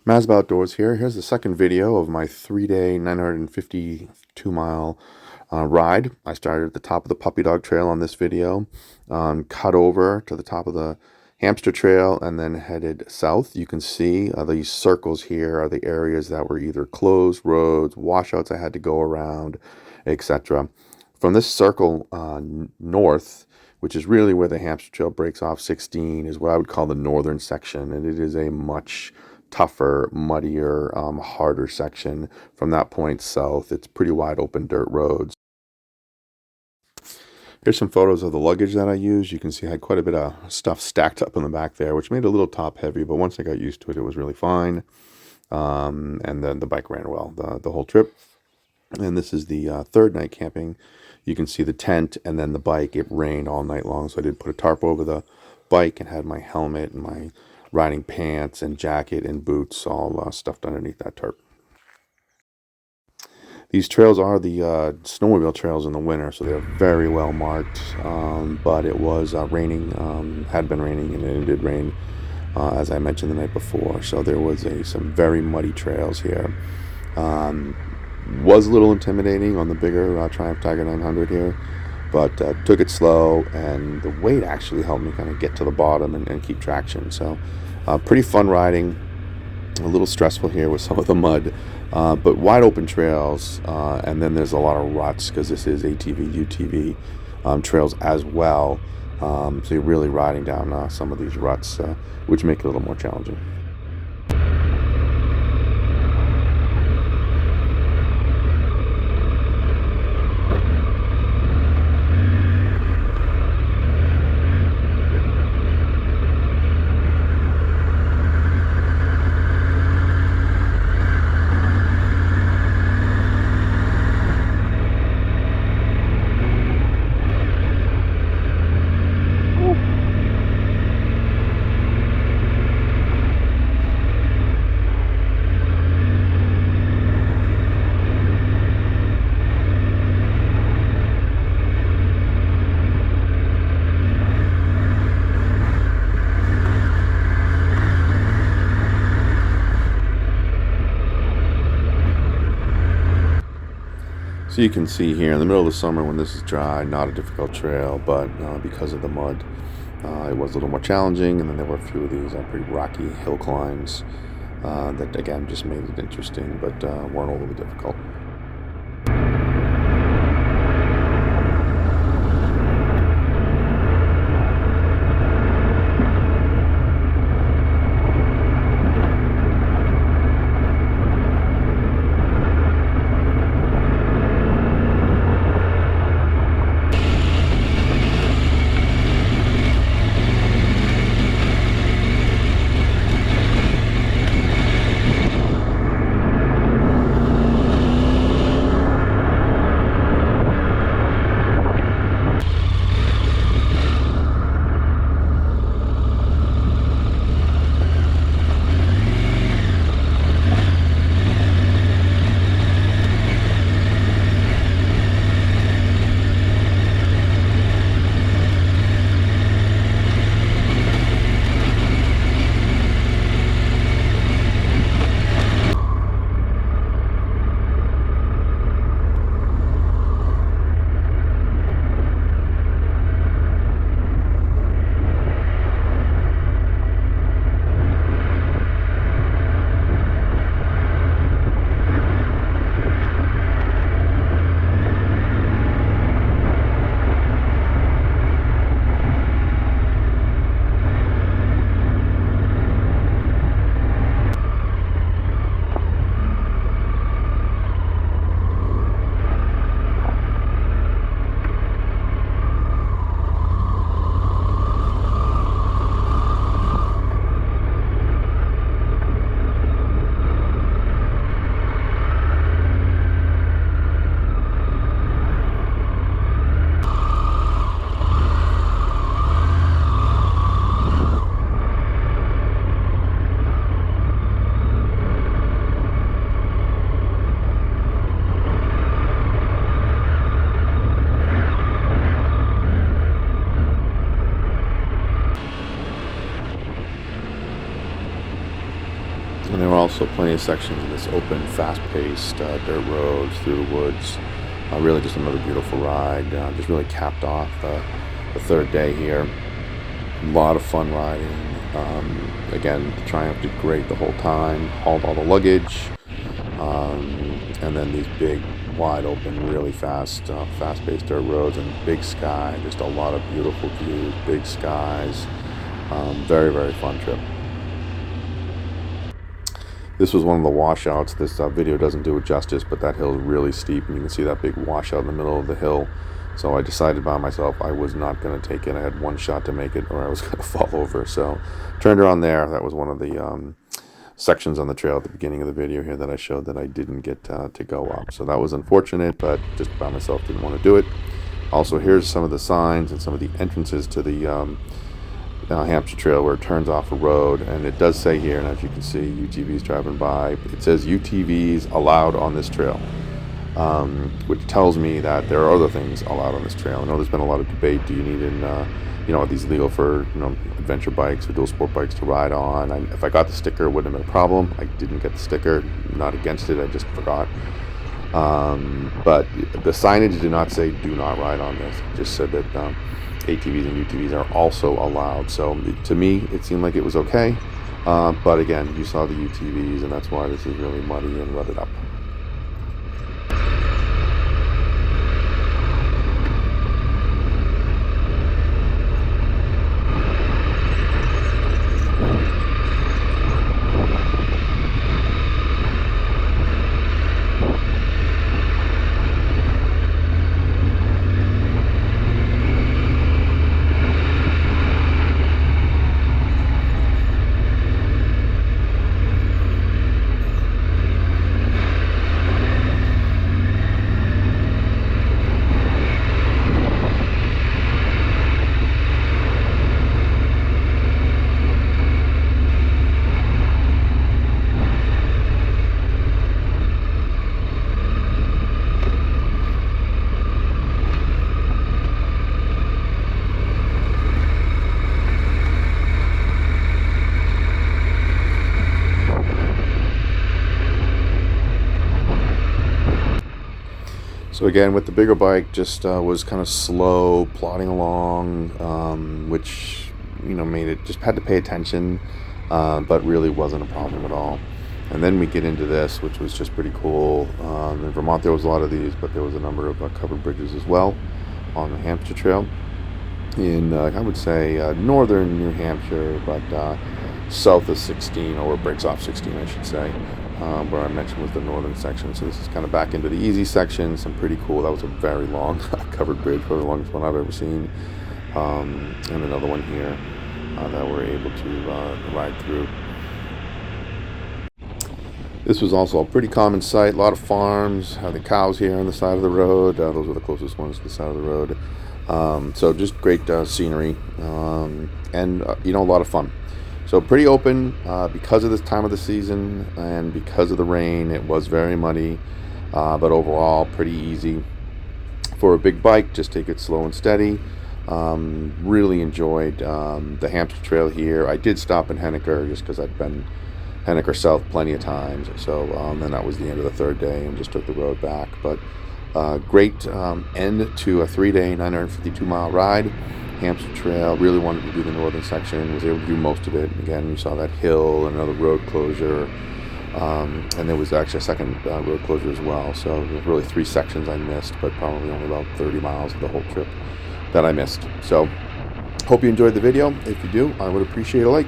Mazba Outdoors here. Here's the second video of my 3-day, 952-mile ride. I started at the top of the Puppy Dog Trail on this video, cut over to the top of the Hampster Trail, and then headed south. You can see these circles here are the areas that were either closed roads, washouts I had to go around, etc. From this circle north, which is really where the Hampster Trail breaks off 16, is what I would call the northern section, and it is a much tougher, muddier, harder section. From that point south, it's pretty wide open dirt roads. Here's some photos of the luggage that I used. You can see I had quite a bit of stuff stacked up in the back there, which made it a little top heavy, but once I got used to it, it was really fine. And then the bike ran well the whole trip. And this is the third night camping. You can see the tent and then the bike. It rained all night long, so I did put a tarp over the bike and had my helmet and my riding pants and jacket and boots all stuffed underneath that tarp. These trails are the snowmobile trails in the winter, so they're very well marked, but it was raining, had been raining, and it did rain, as I mentioned the night before, so there was some very muddy trails here. Was a little intimidating on the bigger Triumph Tiger 900 here, but took it slow, and the weight actually helped me kind of get to the bottom and keep traction. So pretty fun riding, a little stressful here with some of the mud, but wide open trails, and then there's a lot of ruts because this is ATV, UTV trails as well, so you're really riding down some of these ruts, which make it a little more challenging. So you can see here in the middle of the summer when this is dry, not a difficult trail, but because of the mud, it was a little more challenging. And then there were a few of these pretty rocky hill climbs that, again, just made it interesting, but weren't overly difficult. And there were also plenty of sections in this open, fast-paced dirt roads through the woods. Really just another beautiful ride. Just really capped off the third day here. A lot of fun riding. Again, the Triumph did great the whole time. Hauled all the luggage. And then these big, wide open, really fast-paced dirt roads and big sky. Just a lot of beautiful views, big skies. Very, very fun trip. This was one of the washouts. This video doesn't do it justice, but that hill is really steep, and you can see that big washout in the middle of the hill. So I decided by myself I was not going to take it. I had one shot to make it, or I was going to fall over. So turned around there. That was one of the sections on the trail at the beginning of the video here that I showed that I didn't get to go up. So that was unfortunate, but just by myself didn't want to do it. Also, here's some of the signs and some of the entrances to the Hampster Trail where it turns off a road, and it does say here, and as you can see, UTVs driving by. It says UTVs allowed on this trail, which tells me that there are other things allowed on this trail. I know there's been a lot of debate. Do you need are these legal for adventure bikes or dual sport bikes to ride on? If I got the sticker, it wouldn't have been a problem. I didn't get the sticker. Not against it. I just forgot. But the signage did not say do not ride on this. It just said that ATVs and UTVs are also allowed. So to me, it seemed like it was okay. But again, you saw the UTVs, and that's why this is really muddy and rutted up. So again, with the bigger bike, just was kind of slow, plodding along, which made it just had to pay attention, but really wasn't a problem at all. And then we get into this, which was just pretty cool. In Vermont, there was a lot of these, but there was a number of covered bridges as well on the Hampster Trail. In I would say northern New Hampshire, but south of 16, or where it breaks off 16, I should say. Where I mentioned was the northern section. So this is kind of back into the easy section. Some pretty cool. That was a very long covered bridge, probably the longest one I've ever seen. And another one here that we're able to ride through. This was also a pretty common sight. A lot of farms. The cows here on the side of the road. Those were the closest ones to the side of the road. So just great scenery, and a lot of fun. So pretty open because of this time of the season and because of the rain. It was very muddy, but overall pretty easy. For a big bike, just take it slow and steady. Really enjoyed the Hampster Trail here. I did stop in Henniker just because I'd been Henniker South plenty of times. So then that was the end of the third day and just took the road back. But great end to a 3-day, 952-mile ride. Hampster Trail. Really wanted to do the northern section. Was able to do most of it. Again, you saw that hill, another road closure, and there was actually a second road closure as well. So there were really 3 sections I missed, but probably only about 30 miles of the whole trip that I missed. So hope you enjoyed the video. If you do, I would appreciate a like.